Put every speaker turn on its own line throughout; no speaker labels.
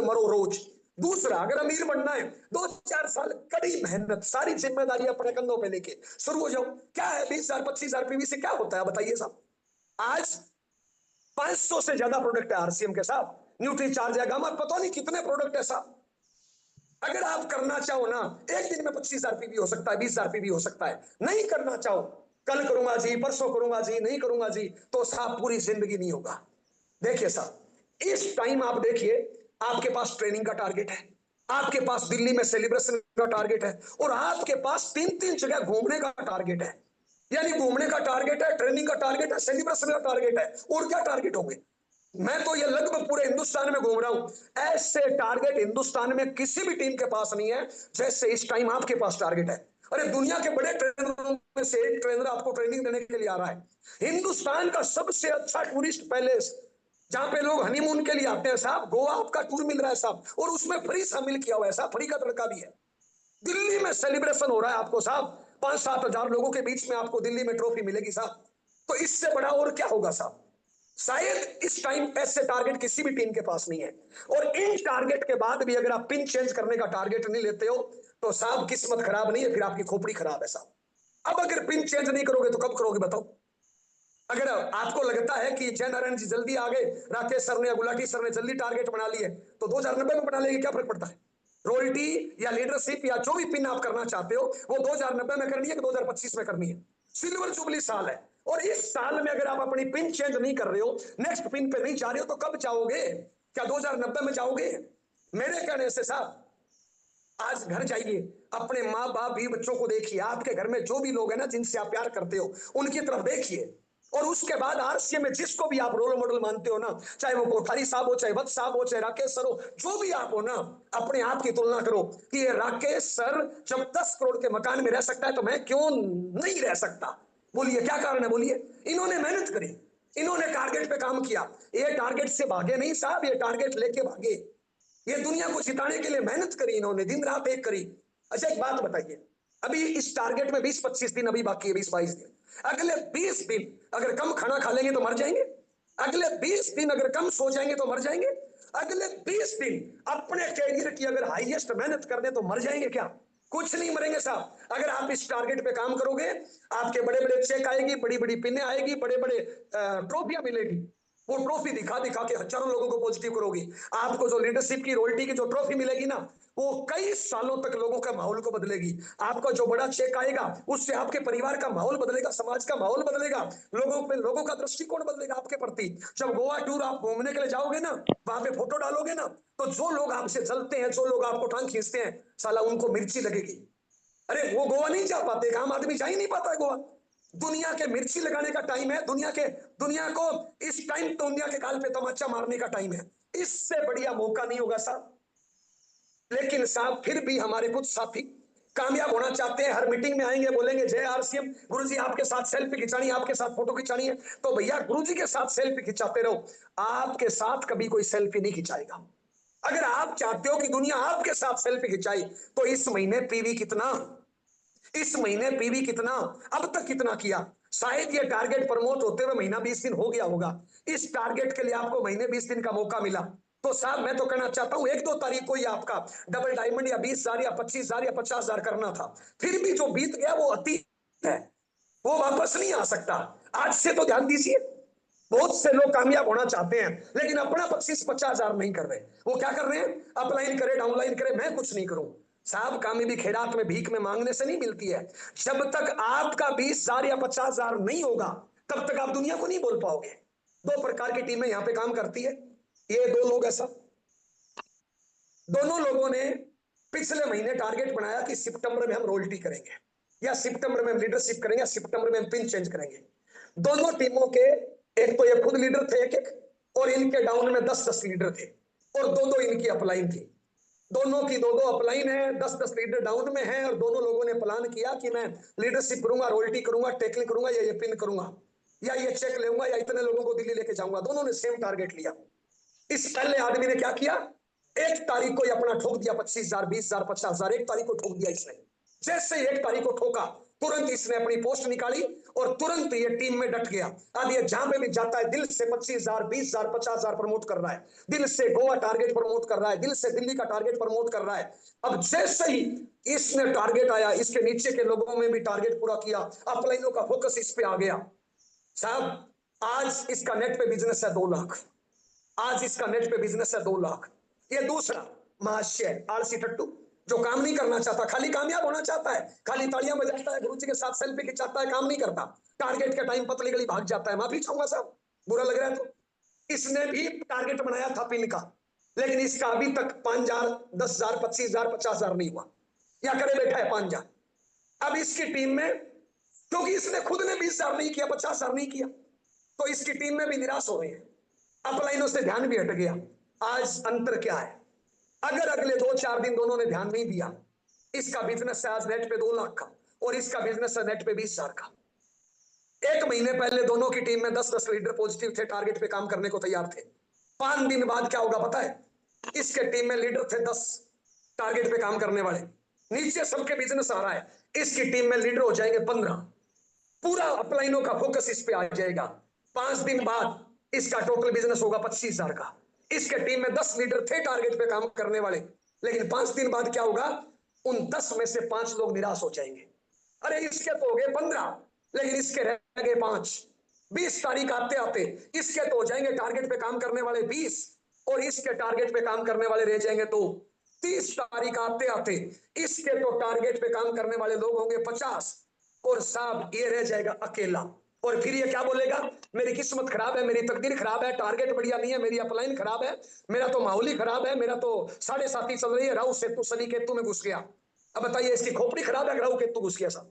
मरो रोज। दूसरा, अगर अमीर बनना है 2-4 साल कड़ी मेहनत, सारी जिम्मेदारी अपने कंधों पे लेके शुरू हो जाओ। क्या है 20,000 25,000 पीवी से क्या होता है बताइए साहब। आज 500 से ज्यादा प्रोडक्ट है आरसीएम के साथ, न्यूट्री चार्ज है, गामा, पता नहीं कितने प्रोडक्ट है साहब। अगर आप करना चाहो ना, एक दिन में 25,000 पीवी हो सकता है, 20,000 पीवी हो सकता है। नहीं करना चाहो, कल करूंगा जी, परसों करूंगा जी, नहीं करूंगा जी, तो साहब पूरी जिंदगी नहीं होगा। देखिए साहब, इस टाइम आप देखिए, आपके पास ट्रेनिंग का टारगेट है, आपके पास दिल्ली में सेलिब्रेशन का टारगेट है, और आपके पास 3-3 जगह घूमने का टारगेट है। यानी घूमने का टारगेट है, ट्रेनिंग का टारगेट है, सेलिब्रेशन का टारगेट है, और क्या टारगेट होंगे। मैं तो ये लगभग पूरे हिंदुस्तान में घूम रहा हूं, ऐसे टारगेट हिंदुस्तान में किसी भी टीम के पास नहीं है जैसे इस टाइम आपके पास टारगेट है। अरे दुनिया के बड़े ट्रेनरों में से एक ट्रेनर आपको ट्रेनिंग देने के लिए आ रहा है। हिंदुस्तान का सबसे अच्छा टूरिस्ट पैलेस, जहां पे लोग हनीमून के लिए आते हैं साहब, गोवा आपका टूर मिल रहा है साहब, और उसमें फ्री शामिल किया हुआ है साहब, फ्री का तड़का भी है। दिल्ली में सेलिब्रेशन हो रहा है आपको साहब, 5-7 हजार लोगों के बीच में आपको दिल्ली में ट्रॉफी मिलेगी साहब। तो इससे बड़ा और क्या होगा साहब। शायद इस टाइम ऐसे टारगेट किसी भी टीम के पास नहीं है। और इन टारगेट के बाद भी अगर आप पिन चेंज करने का टारगेट नहीं लेते हो तो साहब किस्मत खराब नहीं है, फिर आपकी खोपड़ी खराब है साहब। अब अगर पिन चेंज नहीं करोगे तो कब करोगे बताओ। अगर आपको लगता है कि जय नारायण जी जल्दी आ गए, राकेश सर ने या गुलाटी सर ने जल्दी टारगेट बना लिए, तो 2090 में बना लेंगे, क्या फर्क पड़ता है। रॉयल्टी या लीडरशिप या जो भी पिन आप करना चाहते हो वो 2090 में करनी है कि 2025 में करनी है। सिल्वर जुबली साल है, और इस साल में अगर आप अपनी पिन चेंज नहीं कर रहे हो, नेक्स्ट पिन पे नहीं जा रहे हो, तो कब जाओगे। क्या 2090 में जाओगे। मेरे कहने से साहब, आज घर जाइए, अपने माँ बाप भी बच्चों को देखिए, आपके घर में जो भी लोग हैं ना जिनसे आप प्यार करते हो उनकी तरफ देखिए, और उसके बाद आरसीएम में जिसको भी आप रोल मॉडल मानते हो ना, चाहे वो कोठारी साहब हो, चाहे वत्स साहब हो, चाहे राकेश सर हो, जो भी आप हो ना, अपने आप की तुलना करो कि ये राकेश सर जब 10 करोड़ के मकान में रह सकता है तो मैं क्यों नहीं रह सकता। बोलिए क्या कारण है, बोलिए। इन्होंने मेहनत करी, इन्होंने टारगेट पे काम किया, ये टारगेट से भागे नहीं साहब, ये टारगेट लेके भागे। ये दुनिया को जिताने के लिए मेहनत करी इन्होंने, दिन रात एक करी। अच्छा एक बात बताइए, अभी इस टारगेट में 20-25 दिन अभी बाकी है, 20-22 दिन। अगले 20 दिन अगर कम खाना खा लेंगे तो मर जाएंगे। अगले 20 दिन अगर कम सो जाएंगे तो मर जाएंगे। अगले 20 दिन अपने कैरियर की अगर हाईएस्ट मेहनत कर दे तो मर जाएंगे क्या। कुछ नहीं मरेंगे साहब। अगर आप इस टारगेट पे काम करोगे, आपके बड़े बड़े चेक आएगी, बड़ी बड़ी पिने आएगी, बड़े बड़े ट्रॉफियां मिलेगी। वो ट्रॉफी दिखा दिखा के हजारों लोगों को पॉजिटिव करोगी। आपको जो लीडरशिप की रॉयल्टी की जो ट्रॉफी मिलेगी ना, वो कई सालों तक लोगों का माहौल को बदलेगी। आपका जो बड़ा चेक आएगा उससे आपके परिवार का माहौल बदलेगा, समाज का माहौल बदलेगा, लोगों का दृष्टिकोण बदलेगा आपके प्रति। जब गोवा टूर आप घूमने के लिए जाओगे ना, वहां पे फोटो डालोगे ना, तो जो लोग आपसे जलते हैं, जो लोग आपको टांग खींचते हैं, साला उनको मिर्ची लगेगी। अरे वो गोवा नहीं जा पाते, आम आदमी जा ही नहीं पाता है गोवा। दुनिया के मिर्ची लगाने का टाइम है, दुनिया को इस टाइम दुनिया के गाल पे तमाचा मारने का टाइम है। इससे बढ़िया मौका नहीं होगा साहब। लेकिन साहब फिर भी हमारे कुछ साथी कामयाब होना चाहते हैं, हर मीटिंग में आएंगे, बोलेंगे जय आरसीएम, गुरुजी आपके साथ सेल्फी खिंचानी है, आपके साथ फोटो खिंचानी है। तो भैया गुरुजी के साथ सेल्फी खिंचाते रहो, आपके साथ कभी कोई सेल्फी नहीं खिंचाएगा। अगर आप चाहते हो कि दुनिया आपके साथ सेल्फी खिंचाए तो इस महीने पीवी कितना, इस महीने पीवी कितना, अब तक कितना किया। शायद ये टारगेट प्रमोट होते हुए महीना 20 दिन हो गया होगा। इस टारगेट के लिए आपको महीने 20 दिन का मौका मिला, तो साहब मैं तो कहना चाहता हूं 1-2 तारीख को ही आपका डबल डायमंड या 20,000 या 25,000 या 50,000 करना था। फिर भी जो बीत गया वो अतीत है, वो वापस नहीं आ सकता। आज से तो ध्यान दीजिए, बहुत से लोग कामयाब होना चाहते हैं लेकिन अपना 25-50,000 नहीं कर रहे। वो क्या कर रहे हैं, अपलाइन करे डाउनलाइन करे, मैं कुछ नहीं करूं। साहब कामयाबी खैरात में भीख में मांगने से नहीं मिलती है। जब तक आपका 20,000 या 50,000 नहीं होगा तब तक आप दुनिया को नहीं बोल पाओगे। 2 प्रकार की टीमें यहां पे काम करती है। ये 2 लोग ऐसा, दोनों लोगों ने पिछले महीने टारगेट बनाया कि सितंबर में हम रॉयल्टी करेंगे, या सितंबर में हम लीडरशिप करेंगे, या सितंबर में हम पिन चेंज करेंगे। दोनों टीमों के, एक तो ये खुद लीडर थे एक एक, और इनके डाउन में 10-10 लीडर थे, और 2-2 इनकी अपलाइन थी। दोनों की 2-2 अपलाइन है, 10-10 लीडर डाउन में है, और दोनों लोगों ने प्लान किया कि मैं लीडरशिप करूंगा, रॉयल्टी करूंगा, टैकलिंग करूंगा, या ये पिन करूंगा, या ये चेक लूंगा, या इतने लोगों को दिल्ली लेके जाऊंगा। दोनों ने सेम टारगेट लिया। इस पहले आदमी ने क्या किया, 1 तारीख को ही अपना ठोक दिया 25,000, 20,000, 50,000, 1 तारीख को ठोक दिया इसने। जैसे 1 तारीख को ठोका तुरंत इसने अपनी पोस्ट निकाली और तुरंत ये टीम में डट गया। अब ये जहां पे भी जाता है दिल से 25,000, 20,000, 50,000 प्रमोट कर रहा है, दिल से गोवा टारगेट प्रमोट कर रहा है, दिल से दिल्ली का टारगेट प्रमोट कर रहा है। अब जैसे ही इसने टारगेट आया, इसके नीचे के लोगों में भी टारगेट पूरा किया, अपलाइनों का फोकस इस पे आ गया। साहब आज इसका नेट पे बिजनेस है 2 लाख, आज इसका नेट पे बिजनेस है 2 लाख। ये दूसरा महाशय आलसी टट्टू जो काम नहीं करना चाहता, खाली कामयाब होना चाहता है, खाली तालियां बजाता है, गुरुजी के साथ सेल्फी खिंचाता है, काम नहीं करता, टारगेट के टाइम पतली गली भाग जाता है। माफी चाहूंगा साहब, बुरा लग रहा है तो। इसने भी टारगेट बनाया था पिन का, लेकिन इसका अभी तक 5,000, 10,000, 25,000, 50,000 नहीं हुआ, या करे बैठा है 5,000। अब इसकी टीम में, क्योंकि इसने खुद ने 20,000 नहीं किया, 50,000 नहीं किया, तो इसकी टीम में भी निराश हो रहे हैं, अपलाइनों से ध्यान भी हट गया। आज अंतर क्या है, अगर अगले 2-4 दिन दोनों ने ध्यान नहीं दिया, इसका बिजनेस है आज नेट पे 2 लाख का और इसका बिजनेस है नेट पे 20,000 का। 1 महीने पहले दोनों की टीम में 10-10 लीडर पॉजिटिव थे, टारगेट पे काम करने को तैयार थे। 5 दिन बाद क्या होगा पता है, इसके टीम में लीडर थे 10 टारगेट पे काम करने वाले, नीचे सबके बिजनेस आ रहा है, इसकी टीम में लीडर हो जाएंगे 15, पूरा अपलाइनों का फोकस इस पे आ जाएगा। 5 दिन बाद इसका टोटल बिजनेस होगा 25,000 का। इसके टीम में 10 लीडर थे टारगेट पे काम करने वाले, लेकिन 5 दिन बाद क्या होगा, उन 10 में से 5 लोग निराश हो जाएंगे। अरे इसके तो हो गए 15, लेकिन इसके रह गए 5। 20 तारीख आते आते इसके तो हो जाएंगे टारगेट पे काम करने वाले 20, और इसके टारगेट पे काम करने वाले रह जाएंगे तो 30 तारीख आते आते इसके तो टारगेट पे काम करने वाले लोग होंगे 50, और साहब ये रह जाएगा अकेला। और फिर ये क्या बोलेगा, मेरी किस्मत खराब है, मेरी तकदीर खराब है, टारगेट बढ़िया नहीं है, मेरी अपलाइन खराब है, मेरा तो माहौल ही खराब है, मेरा तो 7.5 चल रही है, राहु सेतु शनि केतु में घुस गया। अब बताइए इसकी खोपड़ी खराब है, राहु केतु घुस गया। साहब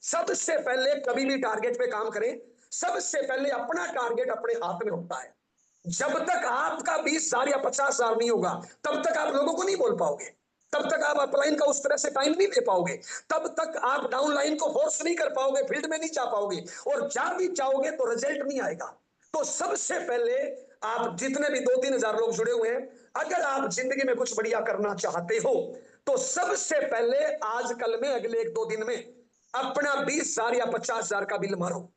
सबसे पहले कभी भी टारगेट पे काम करें, सबसे पहले अपना टारगेट अपने हाथ में होता है। जब तक आपका 20,000 या 50,000 नहीं होगा, तब तक आप लोगों को नहीं बोल पाओगे, तब तक आप अपलाइन का उस तरह से टाइम नहीं दे पाओगे, तब तक आप डाउनलाइन को फोर्स नहीं कर पाओगे, फील्ड में नहीं जा पाओगे, और जा भी चाहोगे तो रिजल्ट नहीं आएगा। तो सबसे पहले आप जितने भी 2-3 हजार लोग जुड़े हुए हैं, अगर आप जिंदगी में कुछ बढ़िया करना चाहते हो, तो सबसे पहले आजकल में अगले 1-2 दिन में अपना 20,000 या 50,000 का बिल मारो।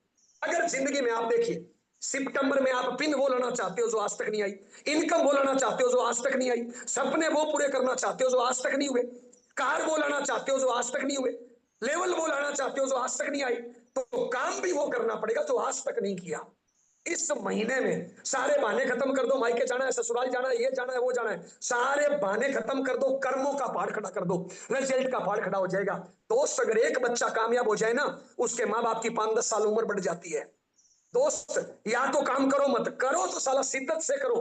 अगर जिंदगी में आप देखिए, सितंबर में आप पिन वो लाना चाहते हो जो आज तक नहीं आई, इनकम वो लाना चाहते हो जो आज तक नहीं आई, सपने वो पूरे करना चाहते हो जो आज तक नहीं हुए, कार वो लाना चाहते हो जो आज तक नहीं हुए, लेवल वो लाना चाहते हो जो आज तक नहीं आई, तो काम भी वो करना पड़ेगा जो आज तक नहीं किया। इस महीने में सारे बहाने खत्म कर दो, मायके जाना है, ससुराल जाना है, ये जाना है, वो जाना है, सारे बहाने खत्म कर दो, कर्मों का पहाड़ खड़ा कर दो, रिजल्ट का पहाड़ खड़ा हो जाएगा। दोस्त अगर एक बच्चा कामयाब हो जाए ना, उसके माँ बाप की 5-10 साल उम्र बढ़ जाती है। दोस्त या तो काम करो, मत करो तो साला शिद्दत से करो।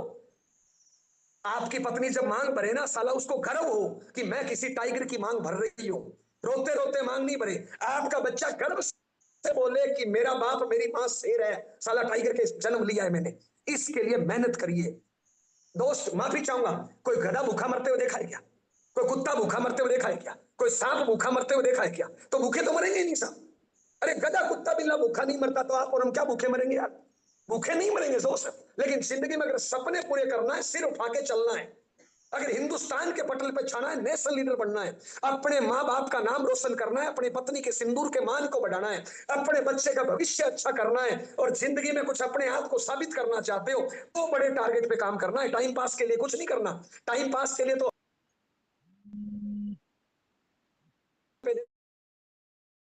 आपकी पत्नी जब मांग भरे ना, साला उसको गर्व हो कि मैं किसी टाइगर की मांग भर रही हूं, रोते रोते मांग नहीं भरे। आपका बच्चा गर्व से बोले कि मेरा बाप मेरी मां शेर है, साला टाइगर के जन्म लिया है मैंने। इसके लिए मेहनत करिए। दोस्त माफी चाहूंगा, कोई गधा भूखा मरते हुए देखा है क्या, कोई कुत्ता भूखा मरते हुए देखा है क्या, कोई सांप भूखा मरते हुए देखा है क्या? तो भूखे तो मरेंगे नहीं साहब। अरे गधा कुत्ता बिल्ला भूखा नहीं मरता, तो आप और हम क्या भूखे मरेंगे यार? भूखे नहीं मरेंगे दोस्त। लेकिन जिंदगी में अगर सपने पूरे करना है, सिर उठा के चलना है, अगर हिंदुस्तान के पटल पे छाना है, नेशनल लीडर बनना है, अपने माँ बाप का नाम रोशन करना है, अपनी पत्नी के सिंदूर के मान को बढ़ाना है, अपने बच्चे का भविष्य अच्छा करना है, और जिंदगी में कुछ अपने आप को साबित करना चाहते हो, तो बड़े टारगेट पे काम करना है। टाइम पास के लिए कुछ नहीं करना। टाइम पास के लिए तो